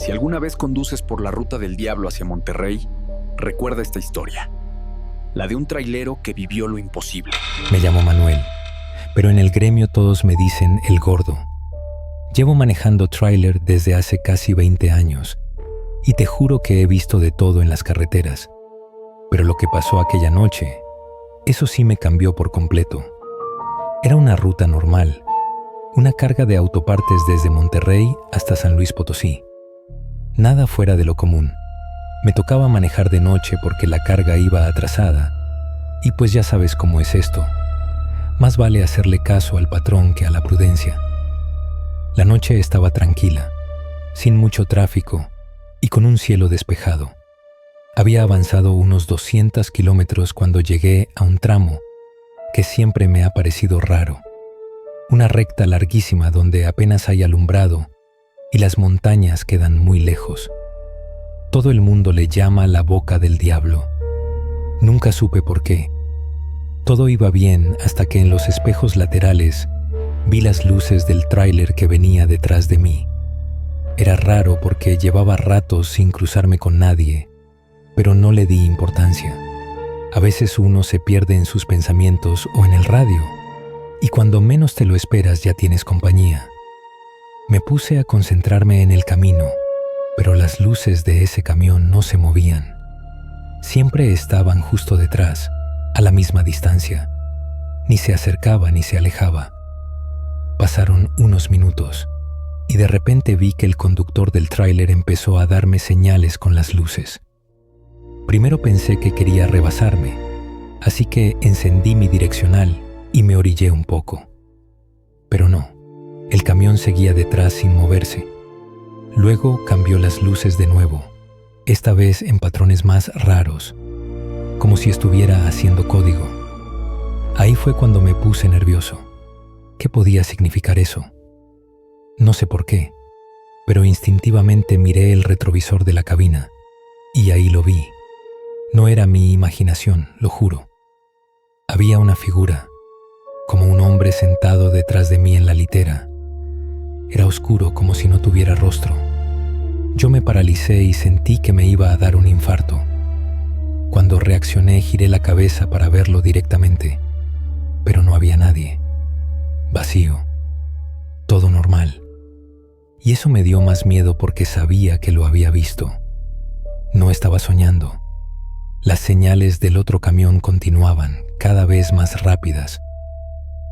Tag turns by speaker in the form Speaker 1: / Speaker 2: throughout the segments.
Speaker 1: Si alguna vez conduces por la Ruta del Diablo hacia Monterrey, recuerda esta historia. La de un trailero que vivió lo imposible.
Speaker 2: Me llamo Manuel, pero en el gremio todos me dicen el gordo. Llevo manejando tráiler desde hace casi 20 años y te juro que he visto de todo en las carreteras. Pero lo que pasó aquella noche, eso sí me cambió por completo. Era una ruta normal, una carga de autopartes desde Monterrey hasta San Luis Potosí. Nada fuera de lo común. Me tocaba manejar de noche porque la carga iba atrasada. Y pues ya sabes cómo es esto. Más vale hacerle caso al patrón que a la prudencia. La noche estaba tranquila, sin mucho tráfico y con un cielo despejado. Había avanzado unos 200 kilómetros cuando llegué a un tramo que siempre me ha parecido raro. Una recta larguísima donde apenas hay alumbrado y las montañas quedan muy lejos. Todo el mundo le llama la Boca del Diablo. Nunca supe por qué. Todo iba bien hasta que en los espejos laterales vi las luces del tráiler que venía detrás de mí. Era raro porque llevaba ratos sin cruzarme con nadie, pero no le di importancia. A veces uno se pierde en sus pensamientos o en el radio, y cuando menos te lo esperas ya tienes compañía. Me puse a concentrarme en el camino, pero las luces de ese camión no se movían. Siempre estaban justo detrás, a la misma distancia. Ni se acercaba ni se alejaba. Pasaron unos minutos, y de repente vi que el conductor del tráiler empezó a darme señales con las luces. Primero pensé que quería rebasarme, así que encendí mi direccional y me orillé un poco. Pero no. El camión seguía detrás sin moverse. Luego cambió las luces de nuevo, esta vez en patrones más raros, como si estuviera haciendo código. Ahí fue cuando me puse nervioso. ¿Qué podía significar eso? No sé por qué, pero instintivamente miré el retrovisor de la cabina, y ahí lo vi. No era mi imaginación, lo juro. Había una figura, como un hombre sentado detrás de mí en la litera. Era oscuro como si no tuviera rostro. Yo me paralicé y sentí que me iba a dar un infarto. Cuando reaccioné giré la cabeza para verlo directamente, pero no había nadie. Vacío. Todo normal. Y eso me dio más miedo porque sabía que lo había visto. No estaba soñando. Las señales del otro camión continuaban, cada vez más rápidas,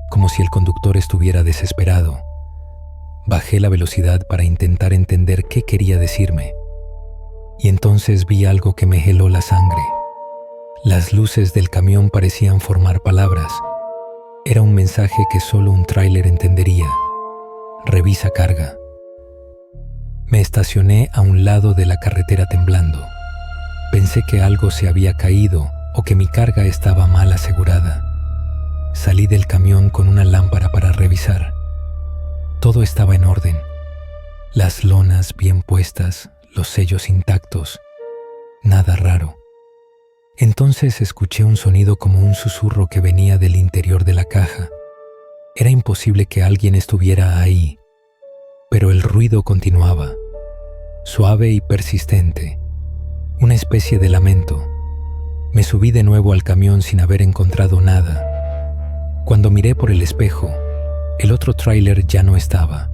Speaker 2: como si el conductor estuviera desesperado. Bajé la velocidad para intentar entender qué quería decirme. Y entonces vi algo que me heló la sangre. Las luces del camión parecían formar palabras. Era un mensaje que solo un tráiler entendería. Revisa carga. Me estacioné a un lado de la carretera temblando. Pensé que algo se había caído o que mi carga estaba mal asegurada. Salí del camión con una lámpara para revisar. Todo estaba en orden. Las lonas bien puestas, los sellos intactos. Nada raro. Entonces escuché un sonido como un susurro que venía del interior de la caja. Era imposible que alguien estuviera ahí, pero el ruido continuaba, suave y persistente, una especie de lamento. Me subí de nuevo al camión sin haber encontrado nada. Cuando miré por el espejo, el otro tráiler ya no estaba.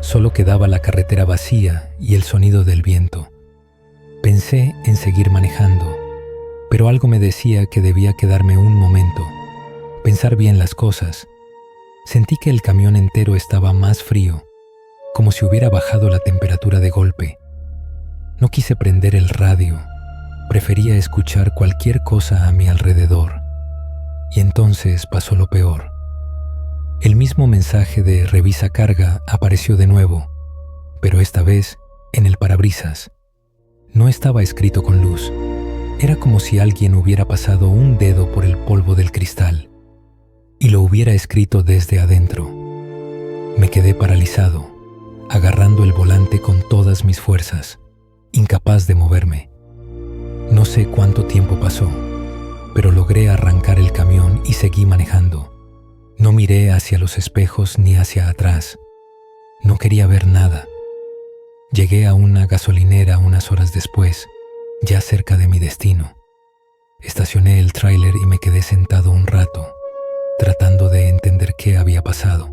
Speaker 2: Solo quedaba la carretera vacía y el sonido del viento. Pensé en seguir manejando, pero algo me decía que debía quedarme un momento, pensar bien las cosas. Sentí que el camión entero estaba más frío, como si hubiera bajado la temperatura de golpe. No quise prender el radio, prefería escuchar cualquier cosa a mi alrededor. Y entonces pasó lo peor. El mismo mensaje de revisa carga apareció de nuevo, pero esta vez en el parabrisas. No estaba escrito con luz. Era como si alguien hubiera pasado un dedo por el polvo del cristal y lo hubiera escrito desde adentro. Me quedé paralizado, agarrando el volante con todas mis fuerzas, incapaz de moverme. No sé cuánto tiempo pasó, pero logré arrancar el camión y seguí manejando. No miré hacia los espejos ni hacia atrás. No quería ver nada. Llegué a una gasolinera unas horas después, ya cerca de mi destino. Estacioné el tráiler y me quedé sentado un rato, tratando de entender qué había pasado.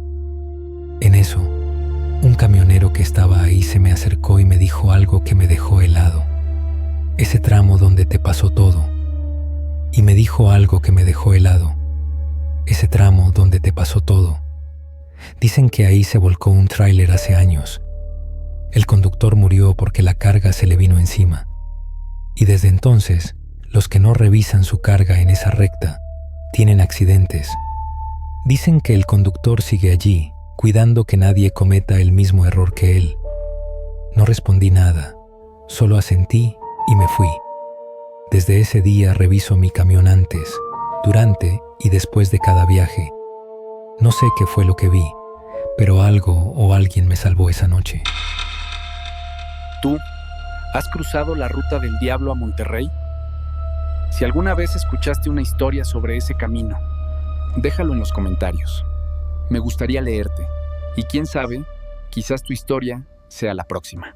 Speaker 2: En eso, un camionero que estaba ahí se me acercó y me dijo algo que me dejó helado. Ese tramo donde te pasó todo. Y me dijo algo que me dejó helado. Ese tramo donde te pasó todo. Dicen que ahí se volcó un tráiler hace años. El conductor murió porque la carga se le vino encima. Y desde entonces, los que no revisan su carga en esa recta tienen accidentes. Dicen que el conductor sigue allí, cuidando que nadie cometa el mismo error que él. No respondí nada, solo asentí y me fui. Desde ese día reviso mi camión antes, durante y después de cada viaje. No sé qué fue lo que vi, pero algo o alguien me salvó esa noche.
Speaker 1: ¿Tú has cruzado la ruta del diablo a Monterrey? Si alguna vez escuchaste una historia sobre ese camino, déjalo en los comentarios. Me gustaría leerte. Y quién sabe, quizás tu historia sea la próxima.